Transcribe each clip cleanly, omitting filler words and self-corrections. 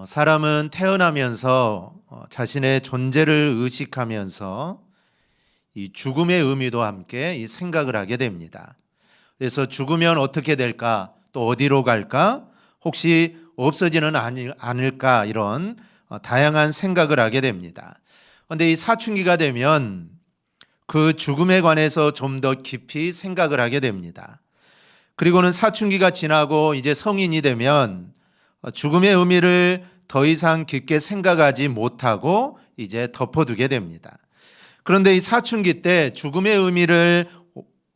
사람은 태어나면서 자신의 존재를 의식하면서 이 죽음의 의미도 함께 이 생각을 하게 됩니다. 그래서 죽으면 어떻게 될까? 또 어디로 갈까? 혹시 없어지는 않을까? 이런 다양한 생각을 하게 됩니다. 그런데 이 사춘기가 되면 그 죽음에 관해서 좀 더 깊이 생각을 하게 됩니다. 그리고는 사춘기가 지나고 이제 성인이 되면 죽음의 의미를 더 이상 깊게 생각하지 못하고 이제 덮어두게 됩니다. 그런데 이 사춘기 때 죽음의 의미를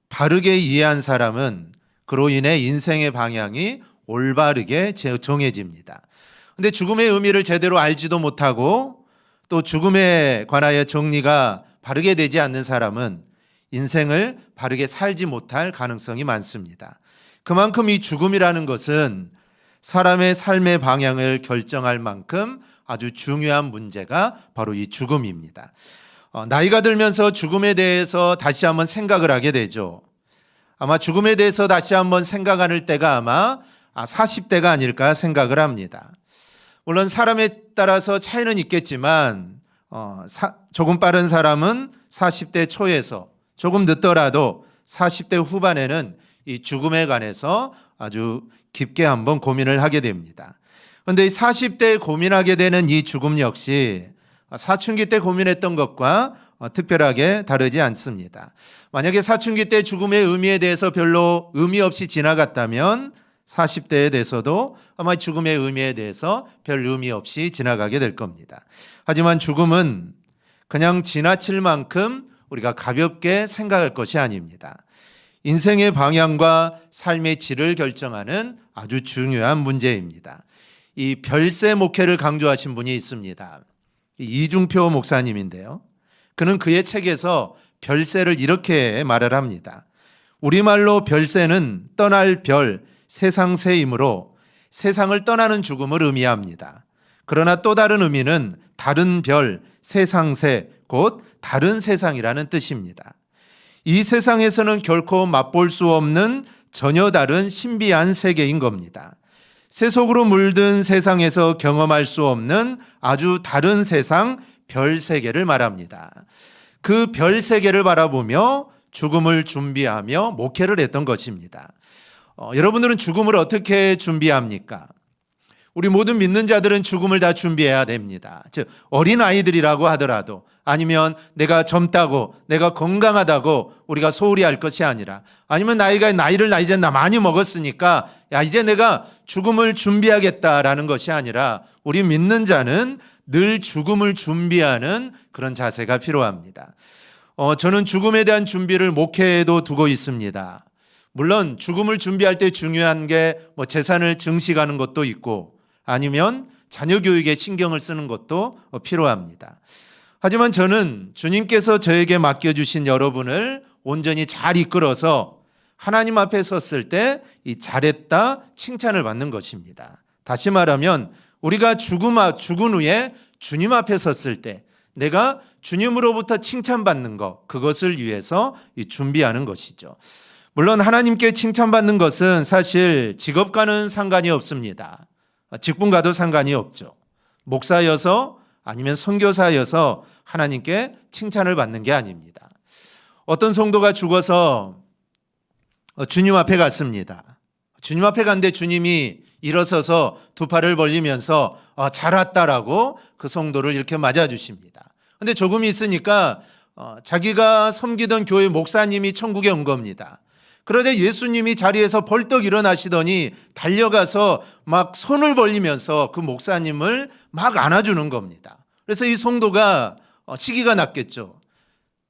바르게 이해한 사람은 그로 인해 인생의 방향이 올바르게 정해집니다. 그런데 죽음의 의미를 제대로 알지도 못하고 또 죽음에 관하여 정리가 바르게 되지 않는 사람은 인생을 바르게 살지 못할 가능성이 많습니다. 그만큼 이 죽음이라는 것은 사람의 삶의 방향을 결정할 만큼 아주 중요한 문제가 바로 이 죽음입니다. 나이가 들면서 죽음에 대해서 다시 한번 생각을 하게 되죠. 아마 죽음에 대해서 다시 한번 생각할 때가 아마 40대가 아닐까 생각을 합니다. 물론 사람에 따라서 차이는 있겠지만 조금 빠른 사람은 40대 초에서 조금 늦더라도 40대 후반에는 이 죽음에 관해서 아주 깊게 한번 고민을 하게 됩니다. 그런데 이 40대에 고민하게 되는 이 죽음 역시 사춘기 때 고민했던 것과 특별하게 다르지 않습니다. 만약에 사춘기 때 죽음의 의미에 대해서 별로 의미 없이 지나갔다면 40대에 대해서도 아마 죽음의 의미에 대해서 별 의미 없이 지나가게 될 겁니다. 하지만 죽음은 그냥 지나칠 만큼 우리가 가볍게 생각할 것이 아닙니다. 인생의 방향과 삶의 질을 결정하는 아주 중요한 문제입니다. 이 별세 목회를 강조하신 분이 있습니다. 이중표 목사님인데요. 그는 그의 책에서 별세를 이렇게 말을 합니다. 우리말로 별세는 떠날 별, 세상세이므로 세상을 떠나는 죽음을 의미합니다. 그러나 또 다른 의미는 다른 별, 세상세, 곧 다른 세상이라는 뜻입니다. 이 세상에서는 결코 맛볼 수 없는 전혀 다른 신비한 세계인 겁니다. 세속으로 물든 세상에서 경험할 수 없는 아주 다른 세상, 별 세계를 말합니다. 그 별 세계를 바라보며 죽음을 준비하며 목회를 했던 것입니다. 여러분들은 죽음을 어떻게 준비합니까? 우리 모든 믿는 자들은 죽음을 다 준비해야 됩니다. 즉 어린 아이들이라고 하더라도 아니면 내가 젊다고 내가 건강하다고 우리가 소홀히 할 것이 아니라 아니면 나이를 이제 많이 먹었으니까 이제 내가 죽음을 준비하겠다라는 것이 아니라 우리 믿는 자는 늘 죽음을 준비하는 그런 자세가 필요합니다. 저는 죽음에 대한 준비를 목회에도 두고 있습니다. 물론 죽음을 준비할 때 중요한 게 재산을 증식하는 것도 있고 아니면 자녀 교육에 신경을 쓰는 것도 필요합니다. 하지만 저는 주님께서 저에게 맡겨주신 여러분을 온전히 잘 이끌어서 하나님 앞에 섰을 때 이 잘했다 칭찬을 받는 것입니다. 다시 말하면 우리가 죽은 후에 주님 앞에 섰을 때 내가 주님으로부터 칭찬받는 것, 그것을 위해서 준비하는 것이죠. 물론 하나님께 칭찬받는 것은 사실 직업과는 상관이 없습니다. 직분과도 상관이 없죠. 목사여서 아니면 선교사여서 하나님께 칭찬을 받는 게 아닙니다. 어떤 성도가 죽어서 주님 앞에 갔습니다. 주님 앞에 갔는데 주님이 일어서서 두 팔을 벌리면서 잘 왔다라고 그 성도를 이렇게 맞아주십니다. 그런데 조금 있으니까 자기가 섬기던 교회 목사님이 천국에 온 겁니다. 그러자 예수님이 자리에서 벌떡 일어나시더니 달려가서 막 손을 벌리면서 그 목사님을 막 안아주는 겁니다. 그래서 이 성도가 시기가 났겠죠.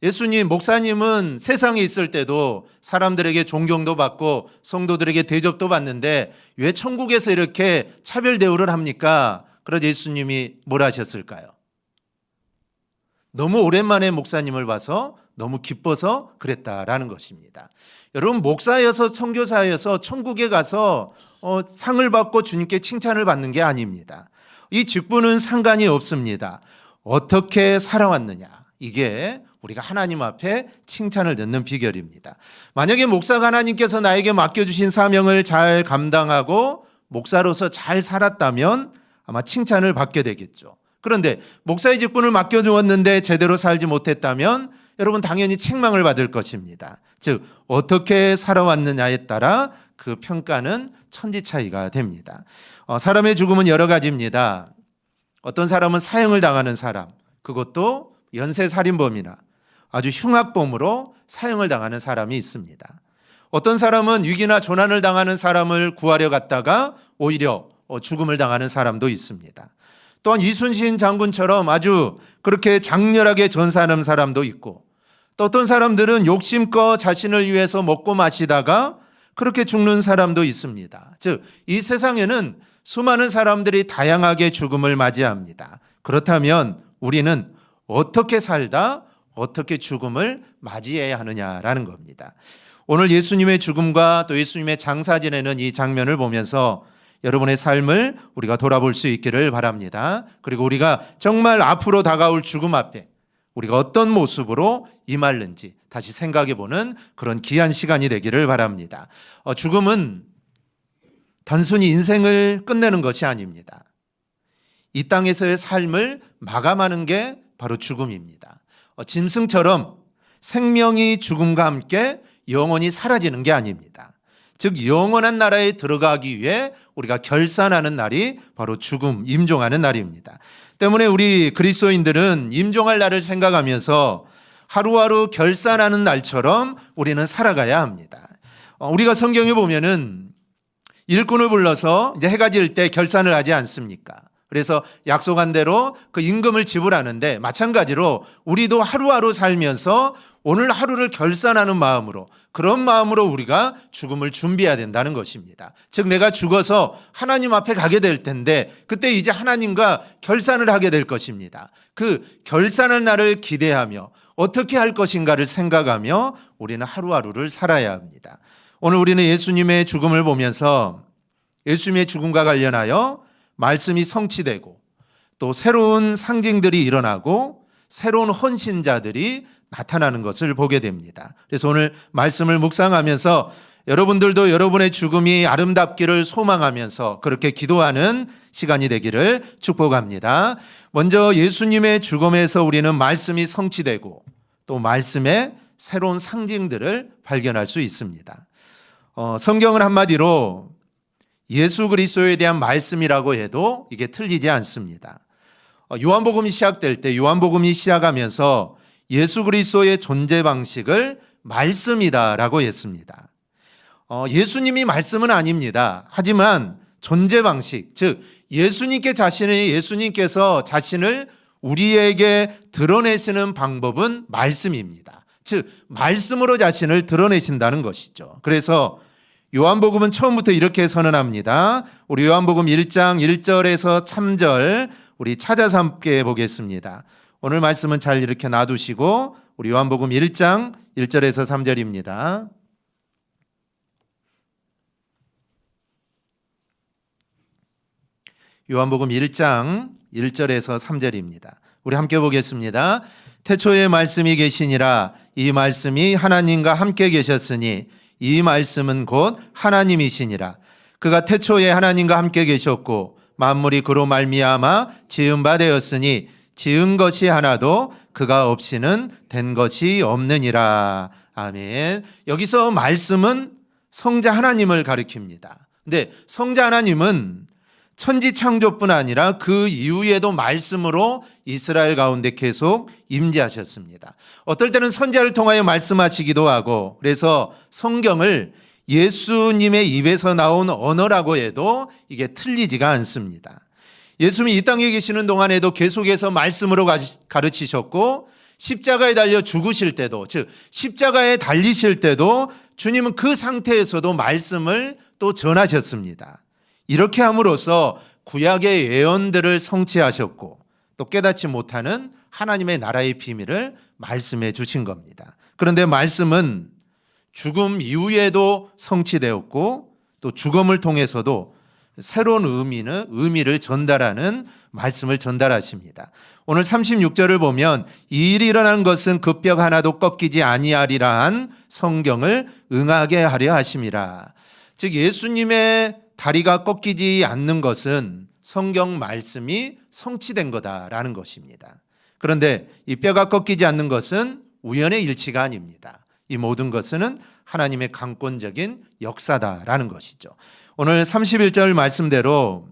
예수님, 목사님은 세상에 있을 때도 사람들에게 존경도 받고 성도들에게 대접도 받는데 왜 천국에서 이렇게 차별 대우를 합니까? 그러자 예수님이 뭘 하셨을까요? 너무 오랜만에 목사님을 봐서 너무 기뻐서 그랬다라는 것입니다. 여러분, 목사여서 선교사여서 천국에 가서 상을 받고 주님께 칭찬을 받는 게 아닙니다. 이 직분은 상관이 없습니다. 어떻게 살아왔느냐, 이게 우리가 하나님 앞에 칭찬을 듣는 비결입니다. 만약에 목사가 하나님께서 나에게 맡겨주신 사명을 잘 감당하고 목사로서 잘 살았다면 아마 칭찬을 받게 되겠죠. 그런데 목사의 직분을 맡겨주었는데 제대로 살지 못했다면 여러분 당연히 책망을 받을 것입니다. 즉 어떻게 살아왔느냐에 따라 그 평가는 천지 차이가 됩니다. 사람의 죽음은 여러 가지입니다. 어떤 사람은 사형을 당하는 사람, 그것도 연쇄살인범이나 아주 흉악범으로 사형을 당하는 사람이 있습니다. 어떤 사람은 위기나 조난을 당하는 사람을 구하려 갔다가 오히려 죽음을 당하는 사람도 있습니다. 또한 이순신 장군처럼 아주 그렇게 장렬하게 전사하는 사람도 있고, 또 어떤 사람들은 욕심껏 자신을 위해서 먹고 마시다가 그렇게 죽는 사람도 있습니다. 즉, 이 세상에는 수많은 사람들이 다양하게 죽음을 맞이합니다. 그렇다면 우리는 어떻게 살다 어떻게 죽음을 맞이해야 하느냐라는 겁니다. 오늘 예수님의 죽음과 또 예수님의 장사 지내는 이 장면을 보면서 여러분의 삶을 우리가 돌아볼 수 있기를 바랍니다. 그리고 우리가 정말 앞으로 다가올 죽음 앞에 우리가 어떤 모습으로 임할는지 다시 생각해보는 그런 귀한 시간이 되기를 바랍니다. 죽음은 단순히 인생을 끝내는 것이 아닙니다. 이 땅에서의 삶을 마감하는 게 바로 죽음입니다. 짐승처럼 생명이 죽음과 함께 영원히 사라지는 게 아닙니다. 즉 영원한 나라에 들어가기 위해 우리가 결산하는 날이 바로 죽음, 임종하는 날입니다. 때문에 우리 그리스도인들은 임종할 날을 생각하면서 하루하루 결산하는 날처럼 우리는 살아가야 합니다. 우리가 성경에 보면은 일꾼을 불러서 이제 해가 질 때 결산을 하지 않습니까? 그래서 약속한 대로 그 임금을 지불하는데 마찬가지로 우리도 하루하루 살면서 오늘 하루를 결산하는 마음으로, 그런 마음으로 우리가 죽음을 준비해야 된다는 것입니다. 즉 내가 죽어서 하나님 앞에 가게 될 텐데 그때 이제 하나님과 결산을 하게 될 것입니다. 그 결산할 날을 기대하며 어떻게 할 것인가를 생각하며 우리는 하루하루를 살아야 합니다. 오늘 우리는 예수님의 죽음을 보면서 예수님의 죽음과 관련하여 말씀이 성취되고 또 새로운 상징들이 일어나고 새로운 헌신자들이 나타나는 것을 보게 됩니다. 그래서 오늘 말씀을 묵상하면서 여러분들도 여러분의 죽음이 아름답기를 소망하면서 그렇게 기도하는 시간이 되기를 축복합니다. 먼저 예수님의 죽음에서 우리는 말씀이 성취되고 또 말씀의 새로운 상징들을 발견할 수 있습니다. 성경은 한마디로 예수 그리스도에 대한 말씀이라고 해도 이게 틀리지 않습니다. 요한복음이 시작될 때 요한복음이 시작하면서 예수 그리스도의 존재 방식을 말씀이다라고 했습니다. 예수님이 말씀은 아닙니다. 하지만 존재 방식, 즉 예수님께서 자신을 우리에게 드러내시는 방법은 말씀입니다. 즉 말씀으로 자신을 드러내신다는 것이죠. 그래서 요한복음은 처음부터 이렇게 선언합니다. 우리 요한복음 1장 1절에서 3절 우리 찾아서 함께 보겠습니다. 오늘 말씀은 잘 이렇게 놔두시고 우리 요한복음 1장 1절에서 3절입니다. 요한복음 1장 1절에서 3절입니다. 우리 함께 보겠습니다. 태초에 말씀이 계시니라. 이 말씀이 하나님과 함께 계셨으니 이 말씀은 곧 하나님이시니라. 그가 태초에 하나님과 함께 계셨고 만물이 그로 말미암아 지은 바 되었으니 지은 것이 하나도 그가 없이는 된 것이 없느니라. 아멘. 여기서 말씀은 성자 하나님을 가리킵니다. 근데 성자 하나님은 천지 창조뿐 아니라 그 이후에도 말씀으로 이스라엘 가운데 계속 임재하셨습니다. 어떨 때는 선지자를 통하여 말씀하시기도 하고, 그래서 성경을 예수님의 입에서 나온 언어라고 해도 이게 틀리지가 않습니다. 예수님이 이 땅에 계시는 동안에도 계속해서 말씀으로 가르치셨고, 십자가에 달려 죽으실 때도, 즉 십자가에 달리실 때도 주님은 그 상태에서도 말씀을 또 전하셨습니다. 이렇게 함으로써 구약의 예언들을 성취하셨고 또 깨닫지 못하는 하나님의 나라의 비밀을 말씀해 주신 겁니다. 그런데 말씀은 죽음 이후에도 성취되었고 또 죽음을 통해서도 새로운 의미를 전달하는 말씀을 전달하십니다. 오늘 36절을 보면 이 일이 일어난 것은 그 뼈 하나도 꺾이지 아니하리라 한 성경을 응하게 하려 하심이라. 즉 예수님의 다리가 꺾이지 않는 것은 성경 말씀이 성취된 거다라는 것입니다. 그런데 이 뼈가 꺾이지 않는 것은 우연의 일치가 아닙니다. 이 모든 것은 하나님의 강권적인 역사다라는 것이죠. 오늘 31절 말씀대로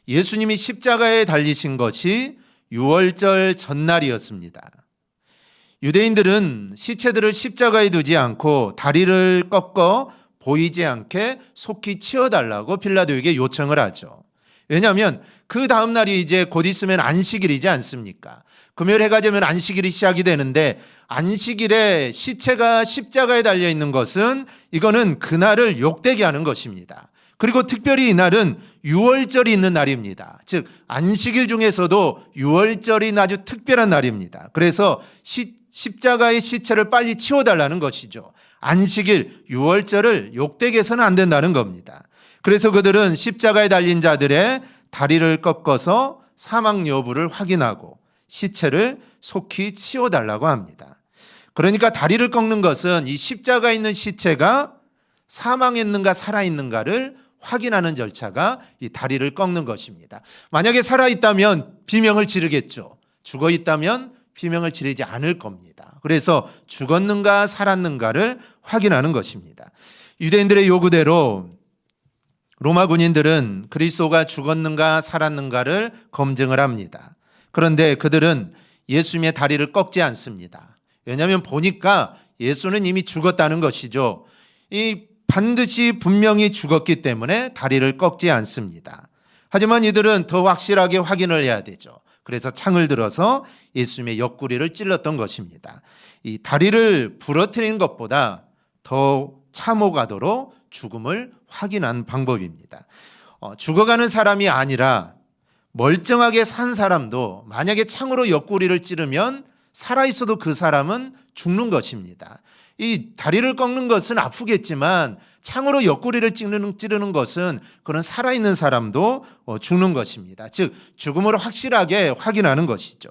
예수님이 십자가에 달리신 것이 유월절 전날이었습니다. 유대인들은 시체들을 십자가에 두지 않고 다리를 꺾어 보이지 않게 속히 치워달라고 빌라도에게 요청을 하죠. 왜냐하면 그 다음 날이 이제 곧 있으면 안식일이지 않습니까? 금요일 해가 되면 안식일이 시작이 되는데 안식일에 시체가 십자가에 달려 있는 것은 이거는 그날을 욕되게 하는 것입니다. 그리고 특별히 이날은 유월절이 있는 날입니다. 즉 안식일 중에서도 유월절이 아주 특별한 날입니다. 그래서 십자가의 시체를 빨리 치워달라는 것이죠. 안식일 유월절을 욕되게 해서는 안 된다는 겁니다. 그래서 그들은 십자가에 달린 자들의 다리를 꺾어서 사망 여부를 확인하고 시체를 속히 치워달라고 합니다. 그러니까 다리를 꺾는 것은 이 십자가에 있는 시체가 사망했는가 살아있는가를 확인하는 절차가 이 다리를 꺾는 것입니다. 만약에 살아있다면 비명을 지르겠죠. 죽어있다면 비명을 지르지 않을 겁니다. 그래서 죽었는가 살았는가를 확인하는 것입니다. 유대인들의 요구대로 로마 군인들은 그리스도가 죽었는가 살았는가를 검증을 합니다. 그런데 그들은 예수님의 다리를 꺾지 않습니다. 왜냐하면 보니까 예수는 이미 죽었다는 것이죠. 이 반드시 분명히 죽었기 때문에 다리를 꺾지 않습니다. 하지만 이들은 더 확실하게 확인을 해야 되죠. 그래서 창을 들어서 예수님의 옆구리를 찔렀던 것입니다. 이 다리를 부러뜨리는 것보다 더 참호가도록 죽음을 확인한 방법입니다. 죽어가는 사람이 아니라 멀쩡하게 산 사람도 만약에 창으로 옆구리를 찌르면 살아있어도 그 사람은 죽는 것입니다. 이 다리를 꺾는 것은 아프겠지만 창으로 옆구리를 찌르는 것은 그런 살아있는 사람도 죽는 것입니다. 즉 죽음을 확실하게 확인하는 것이죠.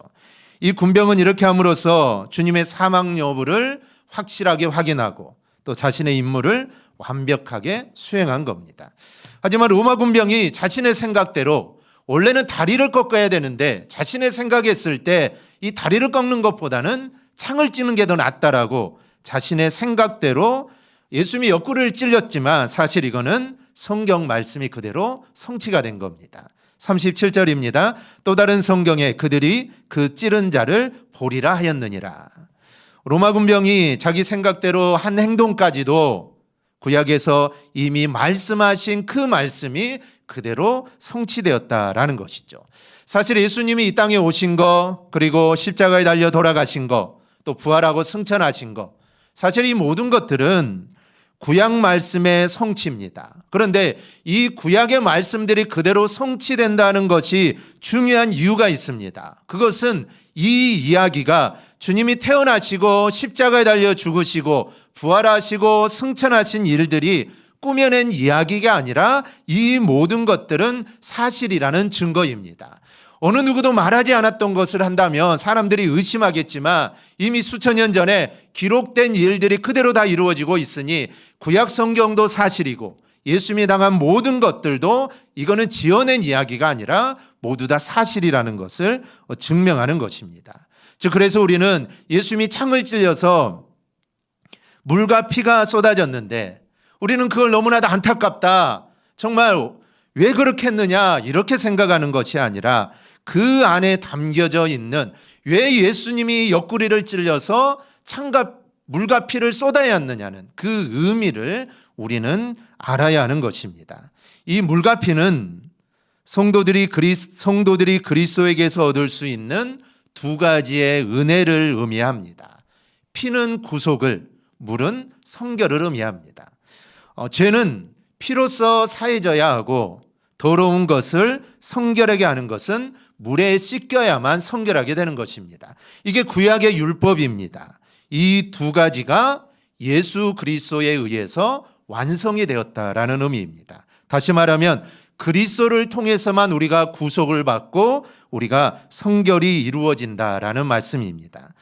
이 군병은 이렇게 함으로써 주님의 사망 여부를 확실하게 확인하고 또 자신의 임무를 완벽하게 수행한 겁니다. 하지만 로마 군병이 자신의 생각대로 원래는 다리를 꺾어야 되는데 자신의 생각했을 때 이 다리를 꺾는 것보다는 창을 찌는 게 더 낫다라고 자신의 생각대로 예수님이 옆구리를 찔렸지만 사실 이거는 성경 말씀이 그대로 성취가 된 겁니다. 37절입니다. 또 다른 성경에 그들이 그 찌른 자를 보리라 하였느니라. 로마 군병이 자기 생각대로 한 행동까지도 구약에서 이미 말씀하신 그 말씀이 그대로 성취되었다라는 것이죠. 사실 예수님이 이 땅에 오신 거, 그리고 십자가에 달려 돌아가신 거, 또 부활하고 승천하신 거, 사실 이 모든 것들은 구약 말씀의 성취입니다. 그런데 이 구약의 말씀들이 그대로 성취된다는 것이 중요한 이유가 있습니다. 그것은 이 이야기가 주님이 태어나시고 십자가에 달려 죽으시고 부활하시고 승천하신 일들이 꾸며낸 이야기가 아니라 이 모든 것들은 사실이라는 증거입니다. 어느 누구도 말하지 않았던 것을 한다면 사람들이 의심하겠지만 이미 수천 년 전에 기록된 일들이 그대로 다 이루어지고 있으니 구약 성경도 사실이고 예수님이 당한 모든 것들도 이거는 지어낸 이야기가 아니라 모두 다 사실이라는 것을 증명하는 것입니다. 즉 그래서 우리는 예수님이 창을 찔려서 물과 피가 쏟아졌는데 우리는 그걸 너무나도 안타깝다. 정말 왜 그렇게 했느냐 이렇게 생각하는 것이 아니라 그 안에 담겨져 있는 왜 예수님이 옆구리를 찔려서 창과 물과 피를 쏟아야 했느냐는 그 의미를 우리는 알아야 하는 것입니다. 이 물과 피는 성도들이 그리스도에게서 얻을 수 있는 두 가지의 은혜를 의미합니다. 피는 구속을, 물은 성결을 의미합니다. 죄는 피로써 사해져야 하고 더러운 것을 성결하게 하는 것은 물에 씻겨야만 성결하게 되는 것입니다. 이게 구약의 율법입니다. 이 두 가지가 예수 그리스도에 의해서 완성이 되었다라는 의미입니다. 다시 말하면 그리스도를 통해서만 우리가 구속을 받고 우리가 성결이 이루어진다라는 말씀입니다.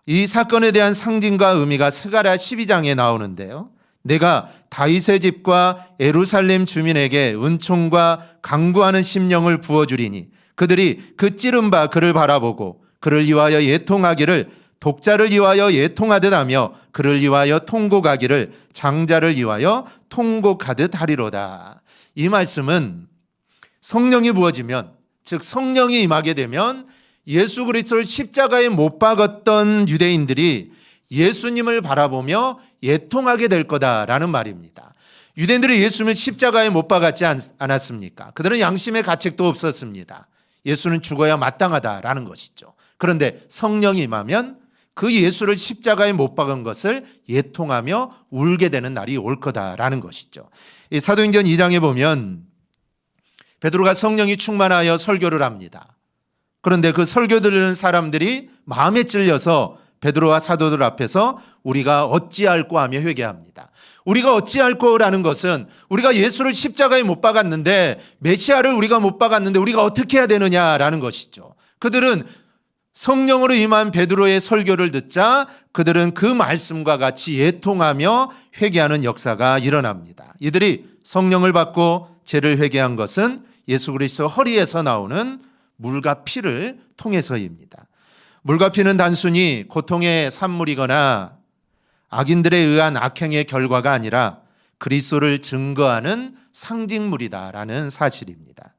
이 사건에 대한 상징과 의미가 스가랴 12장에 나오는데요. 내가 다윗의 집과 예루살렘 주민에게 은총과 강구하는 심령을 부어주리니 그들이 그 찌른 바 그를 바라보고 그를 위하여 예통하기를 독자를 위하여 예통하듯 하며 그를 위하여 통곡하기를 장자를 위하여 통곡하듯 하리로다. 이 말씀은 성령이 부어지면, 즉 성령이 임하게 되면 예수 그리스도를 십자가에 못 박았던 유대인들이 예수님을 바라보며 예통하게 될 거다라는 말입니다. 유대인들이 예수님을 십자가에 못 박았지 않았습니까? 그들은 양심의 가책도 없었습니다. 예수는 죽어야 마땅하다라는 것이죠. 그런데 성령이 임하면 그 예수를 십자가에 못 박은 것을 예통하며 울게 되는 날이 올 거다라는 것이죠. 이 사도행전 2장에 보면 베드로가 성령이 충만하여 설교를 합니다. 그런데 그 설교 들으는 사람들이 마음에 찔려서 베드로와 사도들 앞에서 우리가 어찌할꼬 하며 회개합니다. 우리가 어찌할꼬라는 것은 우리가 예수를 십자가에 못 박았는데, 메시아를 우리가 못 박았는데 우리가 어떻게 해야 되느냐라는 것이죠. 그들은 성령으로 임한 베드로의 설교를 듣자 그들은 그 말씀과 같이 예통하며 회개하는 역사가 일어납니다. 이들이 성령을 받고 죄를 회개한 것은 예수 그리스도 허리에서 나오는 물과 피를 통해서입니다. 물과 피는 단순히 고통의 산물이거나 악인들에 의한 악행의 결과가 아니라 그리스도를 증거하는 상징물이다라는 사실입니다.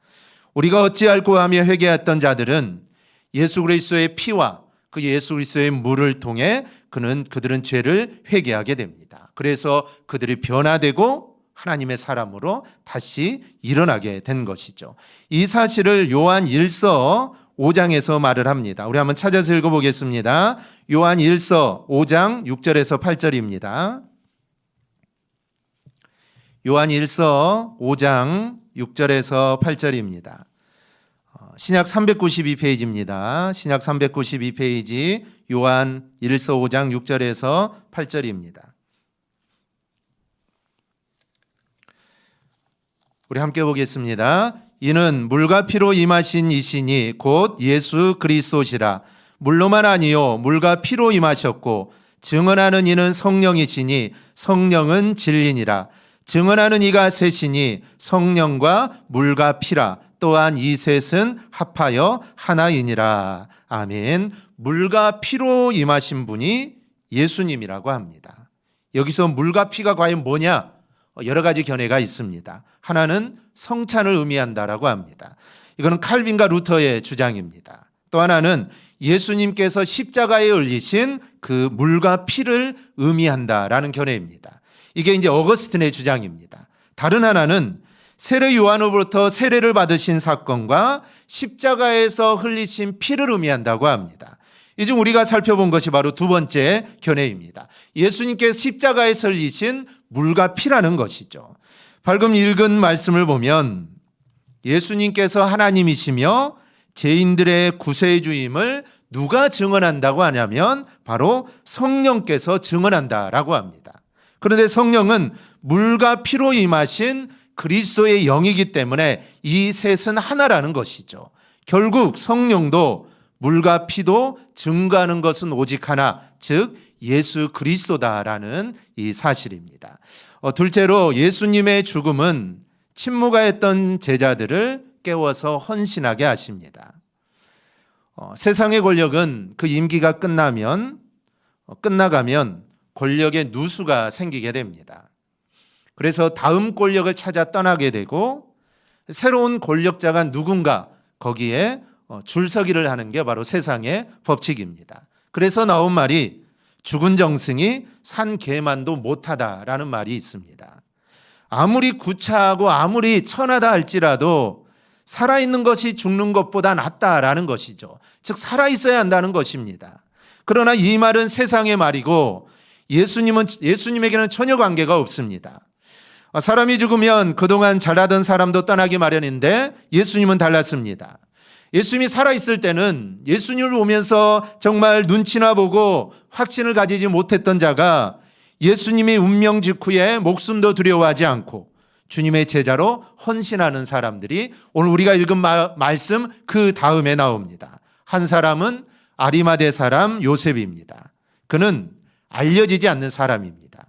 우리가 어찌할꼬 하며 회개했던 자들은 예수 그리스도의 피와 그 예수 그리스도의 물을 통해 그들은 죄를 회개하게 됩니다. 그래서 그들이 변화되고 하나님의 사람으로 다시 일어나게 된 것이죠. 이 사실을 요한 1서 5장에서 말을 합니다. 우리 한번 찾아서 읽어보겠습니다. 요한 1서 5장 6절에서 8절입니다. 요한 1서 5장 6절에서 8절입니다. 신약 392페이지입니다. 신약 392페이지 요한 1서 5장 6절에서 8절입니다. 우리 함께 보겠습니다. 이는 물과 피로 임하신 이시니 곧 예수 그리스도시라. 물로만 아니요 물과 피로 임하셨고 증언하는 이는 성령이시니 성령은 진리니라. 증언하는 이가 셋이니 성령과 물과 피라. 또한 이 셋은 합하여 하나이니라. 아멘. 물과 피로 임하신 분이 예수님이라고 합니다. 여기서 물과 피가 과연 뭐냐? 여러 가지 견해가 있습니다. 하나는 성찬을 의미한다라고 합니다. 이거는 칼빈과 루터의 주장입니다. 또 하나는 예수님께서 십자가에 흘리신 그 물과 피를 의미한다라는 견해입니다. 이게 이제 어거스틴의 주장입니다. 다른 하나는 세례 요한으로부터 세례를 받으신 사건과 십자가에서 흘리신 피를 의미한다고 합니다. 이 중 우리가 살펴본 것이 바로 두 번째 견해입니다. 예수님께서 십자가에서 흘리신 물과 피라는 것이죠. 방금 읽은 말씀을 보면 예수님께서 하나님이시며 죄인들의 구세주임을 누가 증언한다고 하냐면 바로 성령께서 증언한다라고 합니다. 그런데 성령은 물과 피로 임하신 그리스도의 영이기 때문에 이 셋은 하나라는 것이죠. 결국 성령도 물과 피도 증거하는 것은 오직 하나, 즉 예수 그리스도다라는 이 사실입니다. 둘째로 예수님의 죽음은 침묵하였던 제자들을 깨워서 헌신하게 하십니다. 세상의 권력은 그 임기가 끝나가면 권력의 누수가 생기게 됩니다. 그래서 다음 권력을 찾아 떠나게 되고 새로운 권력자가 누군가 거기에 줄서기를 하는 게 바로 세상의 법칙입니다. 그래서 나온 말이 죽은 정승이 산 개만도 못하다라는 말이 있습니다. 아무리 구차하고 아무리 천하다 할지라도 살아있는 것이 죽는 것보다 낫다라는 것이죠. 즉 살아있어야 한다는 것입니다. 그러나 이 말은 세상의 말이고 예수님에게는 전혀 관계가 없습니다. 사람이 죽으면 그동안 잘하던 사람도 떠나기 마련인데 예수님은 달랐습니다. 예수님이 살아있을 때는 예수님을 보면서 정말 눈치나 보고 확신을 가지지 못했던 자가 예수님이 운명 직후에 목숨도 두려워하지 않고 주님의 제자로 헌신하는 사람들이 오늘 우리가 읽은 말씀 그 다음에 나옵니다. 한 사람은 아리마대 사람 요셉입니다. 그는 알려지지 않는 사람입니다.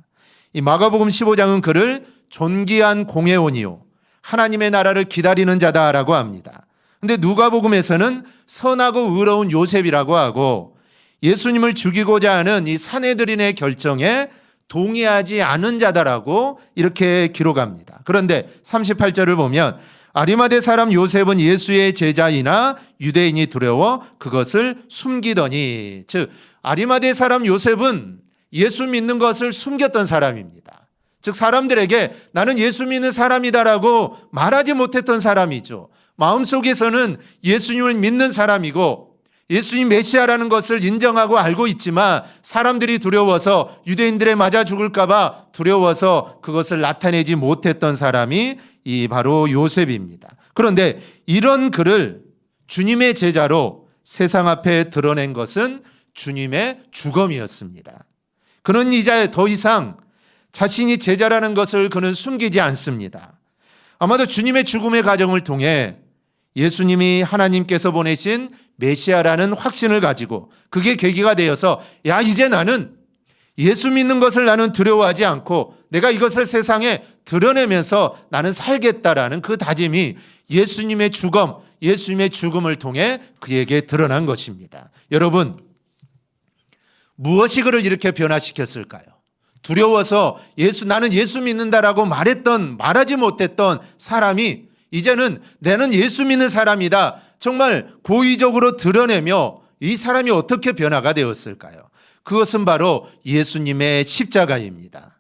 이 마가복음 15장은 그를 존귀한 공회원이요 하나님의 나라를 기다리는 자다라고 합니다. 근데 누가복음에서는 선하고 의로운 요셉이라고 하고 예수님을 죽이고자 하는 이 산헤드린의 결정에 동의하지 않은 자다라고 이렇게 기록합니다. 그런데 38절을 보면 아리마대 사람 요셉은 예수의 제자이나 유대인이 두려워 그것을 숨기더니, 즉 아리마대 사람 요셉은 예수 믿는 것을 숨겼던 사람입니다. 즉 사람들에게 나는 예수 믿는 사람이다라고 말하지 못했던 사람이죠. 마음속에서는 예수님을 믿는 사람이고 예수님 메시아라는 것을 인정하고 알고 있지만 사람들이 두려워서, 유대인들에 맞아 죽을까 봐 두려워서 그것을 나타내지 못했던 사람이 이 바로 요셉입니다. 그런데 이런 그를 주님의 제자로 세상 앞에 드러낸 것은 주님의 주검이었습니다. 그는 이제 더 이상 자신이 제자라는 것을 그는 숨기지 않습니다. 아마도 주님의 죽음의 과정을 통해 예수님이 하나님께서 보내신 메시아라는 확신을 가지고 그게 계기가 되어서 야, 이제 나는 예수 믿는 것을 나는 두려워하지 않고 내가 이것을 세상에 드러내면서 나는 살겠다라는 그 다짐이 예수님의 주검, 예수님의 죽음을 통해 그에게 드러난 것입니다. 여러분, 무엇이 그를 이렇게 변화시켰을까요? 두려워서 나는 예수 믿는다라고 말하지 못했던 사람이 이제는 나는 예수 믿는 사람이다 정말 고의적으로 드러내며 이 사람이 어떻게 변화가 되었을까요? 그것은 바로 예수님의 십자가입니다.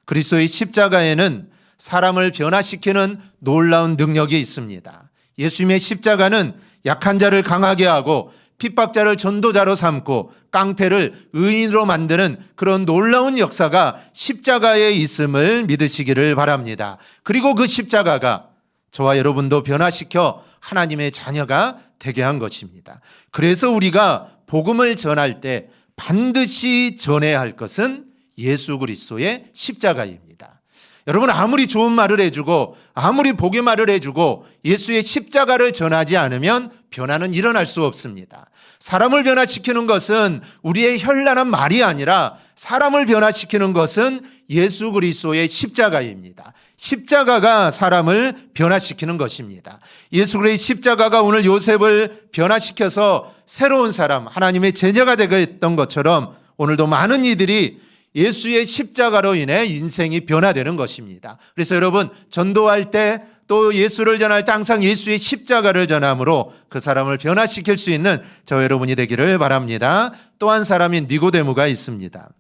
그리스도의 십자가에는 사람을 변화시키는 놀라운 능력이 있습니다. 예수님의 십자가는 약한 자를 강하게 하고 핍박자를 전도자로 삼고 깡패를 의인으로 만드는 그런 놀라운 역사가 십자가에 있음을 믿으시기를 바랍니다. 그리고 그 십자가가 저와 여러분도 변화시켜 하나님의 자녀가 되게 한 것입니다. 그래서 우리가 복음을 전할 때 반드시 전해야 할 것은 예수 그리스도의 십자가입니다. 여러분, 아무리 좋은 말을 해주고 아무리 복의 말을 해주고 예수의 십자가를 전하지 않으면 변화는 일어날 수 없습니다. 사람을 변화시키는 것은 우리의 현란한 말이 아니라 사람을 변화시키는 것은 예수 그리스도의 십자가입니다. 십자가가 사람을 변화시키는 것입니다. 예수 그리스도의 십자가가 오늘 요셉을 변화시켜서 새로운 사람, 하나님의 제자가 되게 했던 것처럼 오늘도 많은 이들이 예수의 십자가로 인해 인생이 변화되는 것입니다. 그래서 여러분, 전도할 때 또 예수를 전할 때 항상 예수의 십자가를 전함으로 그 사람을 변화시킬 수 있는 저 여러분이 되기를 바랍니다. 또 한 사람인 니고데모가 있습니다.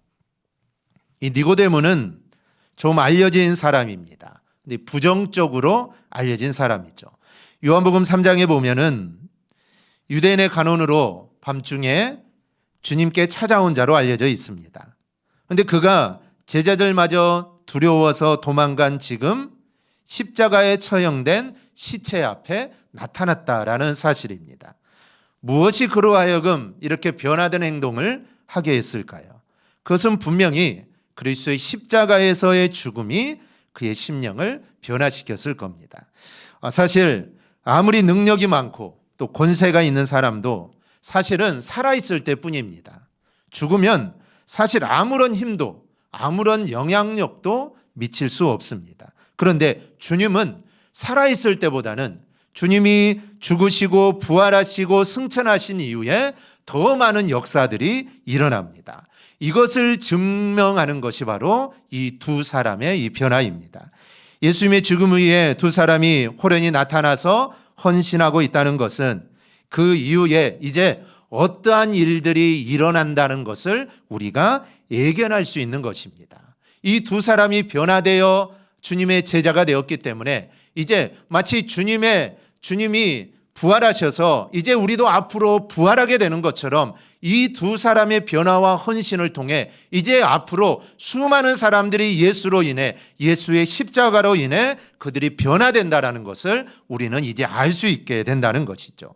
이 니고데모는 좀 알려진 사람입니다. 근데 부정적으로 알려진 사람이죠. 요한복음 3장에 보면은 유대인의 간원으로 밤중에 주님께 찾아온 자로 알려져 있습니다. 그런데 그가 제자들마저 두려워서 도망간 지금 십자가에 처형된 시체 앞에 나타났다라는 사실입니다. 무엇이 그로 하여금 이렇게 변화된 행동을 하게 했을까요? 그것은 분명히 그리스도의 십자가에서의 죽음이 그의 심령을 변화시켰을 겁니다. 사실 아무리 능력이 많고 또 권세가 있는 사람도 사실은 살아있을 때뿐입니다. 죽으면 사실 아무런 힘도 아무런 영향력도 미칠 수 없습니다. 그런데 주님은 살아있을 때보다는 주님이 죽으시고 부활하시고 승천하신 이후에 더 많은 역사들이 일어납니다. 이것을 증명하는 것이 바로 이 두 사람의 이 변화입니다. 예수님의 죽음 후에 두 사람이 호련히 나타나서 헌신하고 있다는 것은 그 이후에 이제 어떠한 일들이 일어난다는 것을 우리가 예견할 수 있는 것입니다. 이 두 사람이 변화되어 주님의 제자가 되었기 때문에 이제 마치 주님이 부활하셔서 이제 우리도 앞으로 부활하게 되는 것처럼 이 두 사람의 변화와 헌신을 통해 이제 앞으로 수많은 사람들이 예수로 인해 예수의 십자가로 인해 그들이 변화된다는 것을 우리는 이제 알 수 있게 된다는 것이죠.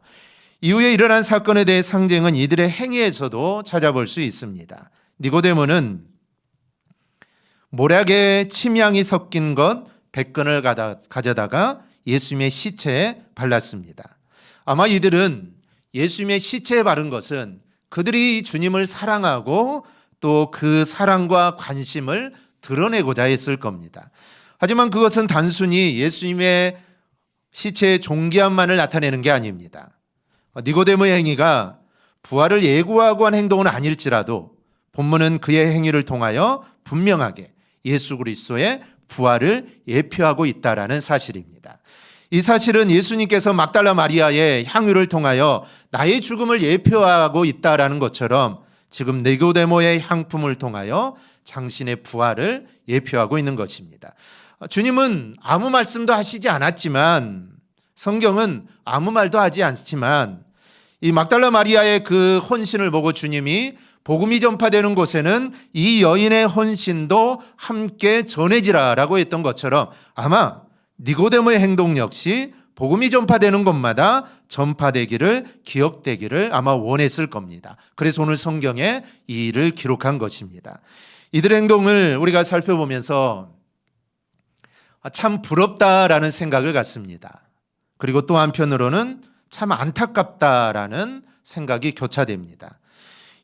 이후에 일어난 사건에 대해 상징은 이들의 행위에서도 찾아볼 수 있습니다. 니고데모는 모략에 침향이 섞인 것 100근을 가져다가 예수님의 시체에 발랐습니다. 아마 이들은 예수님의 시체에 바른 것은 그들이 주님을 사랑하고 또 그 사랑과 관심을 드러내고자 했을 겁니다. 하지만 그것은 단순히 예수님의 시체의 존귀함만을 나타내는 게 아닙니다. 니고데모의 행위가 부활을 예고하고 한 행동은 아닐지라도 본문은 그의 행위를 통하여 분명하게 예수 그리스도의 부활을 예표하고 있다라는 사실입니다. 이 사실은 예수님께서 막달라 마리아의 향유를 통하여 나의 죽음을 예표하고 있다라는 것처럼 지금 니고데모의 향품을 통하여 당신의 부활을 예표하고 있는 것입니다. 주님은 아무 말씀도 하시지 않았지만, 성경은 아무 말도 하지 않지만, 이 막달라 마리아의 그 헌신을 보고 주님이 복음이 전파되는 곳에는 이 여인의 헌신도 함께 전해지라라고 했던 것처럼 아마 니고데모의 행동 역시 복음이 전파되는 곳마다 전파되기를, 기억되기를 아마 원했을 겁니다. 그래서 오늘 성경에 이 일을 기록한 것입니다. 이들의 행동을 우리가 살펴보면서 참 부럽다라는 생각을 갖습니다. 그리고 또 한편으로는 참 안타깝다라는 생각이 교차됩니다.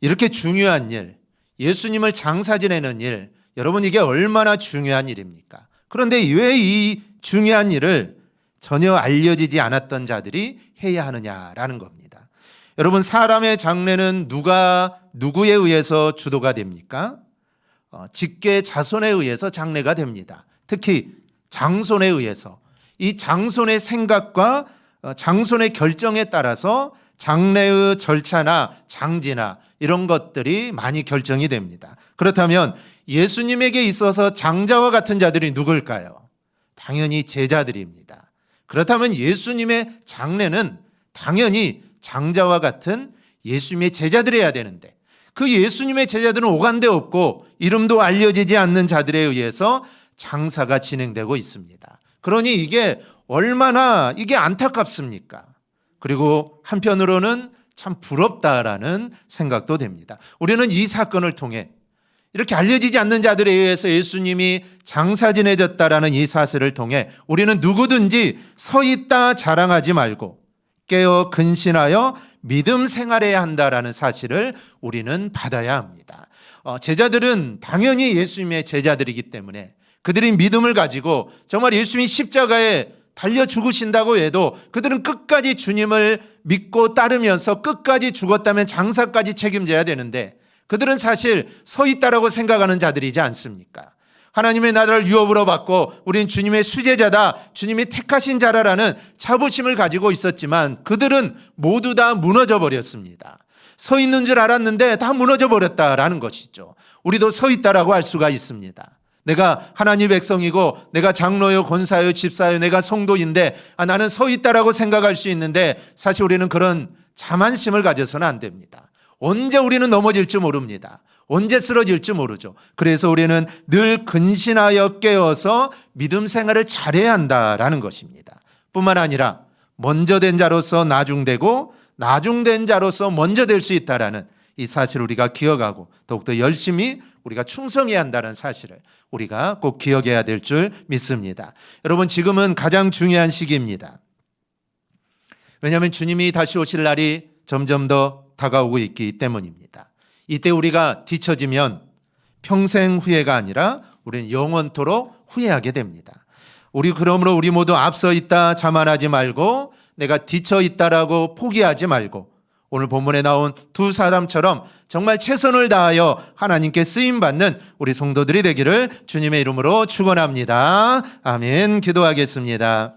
이렇게 중요한 일, 예수님을 장사 지내는 일, 여러분 이게 얼마나 중요한 일입니까? 그런데 왜 이 중요한 일을 전혀 알려지지 않았던 자들이 해야 하느냐라는 겁니다. 여러분, 사람의 장래는 누구에 의해서 주도가 됩니까? 직계 자손에 의해서 장래가 됩니다. 특히 장손에 의해서. 이 장손의 생각과 장손의 결정에 따라서 장래의 절차나 장지나 이런 것들이 많이 결정이 됩니다. 그렇다면 예수님에게 있어서 장자와 같은 자들이 누굴까요? 당연히 제자들입니다. 그렇다면 예수님의 장래는 당연히 장자와 같은 예수님의 제자들이어야 되는데, 그 예수님의 제자들은 오간데 없고 이름도 알려지지 않는 자들에 의해서 장사가 진행되고 있습니다. 그러니 이게 얼마나 이게 안타깝습니까? 그리고 한편으로는 참 부럽다라는 생각도 됩니다. 우리는 이 사건을 통해 이렇게 알려지지 않는 자들에 의해서 예수님이 장사 지내졌다라는 이 사실을 통해 우리는 누구든지 서 있다 자랑하지 말고 깨어 근신하여 믿음 생활해야 한다라는 사실을 우리는 받아야 합니다. 제자들은 당연히 예수님의 제자들이기 때문에 그들이 믿음을 가지고 정말 예수님이 십자가에 달려 죽으신다고 해도 그들은 끝까지 주님을 믿고 따르면서 끝까지 죽었다면 장사까지 책임져야 되는데, 그들은 사실 서 있다라고 생각하는 자들이지 않습니까? 하나님의 나라를 유업으로 받고 우린 주님의 수제자다, 주님이 택하신 자라라는 자부심을 가지고 있었지만 그들은 모두 다 무너져 버렸습니다. 서 있는 줄 알았는데 다 무너져 버렸다라는 것이죠. 우리도 서 있다라고 할 수가 있습니다. 내가 하나님 백성이고 내가 장로요, 권사요, 집사요, 내가 성도인데 나는 서 있다라고 생각할 수 있는데, 사실 우리는 그런 자만심을 가져서는 안 됩니다. 언제 우리는 넘어질지 모릅니다. 언제 쓰러질지 모르죠. 그래서 우리는 늘 근신하여 깨어서 믿음 생활을 잘해야 한다라는 것입니다. 뿐만 아니라 먼저 된 자로서 나중되고 나중된 자로서 먼저 될 수 있다라는 이 사실을 우리가 기억하고 더욱더 열심히 우리가 충성해야 한다는 사실을 우리가 꼭 기억해야 될 줄 믿습니다. 여러분, 지금은 가장 중요한 시기입니다. 왜냐하면 주님이 다시 오실 날이 점점 더 다가오고 있기 때문입니다. 이때 우리가 뒤처지면 평생 후회가 아니라 우리는 영원토록 후회하게 됩니다. 그러므로 우리 모두 앞서 있다 자만하지 말고 내가 뒤처 있다라고 포기하지 말고 오늘 본문에 나온 두 사람처럼 정말 최선을 다하여 하나님께 쓰임받는 우리 성도들이 되기를 주님의 이름으로 축원합니다. 아멘. 기도하겠습니다.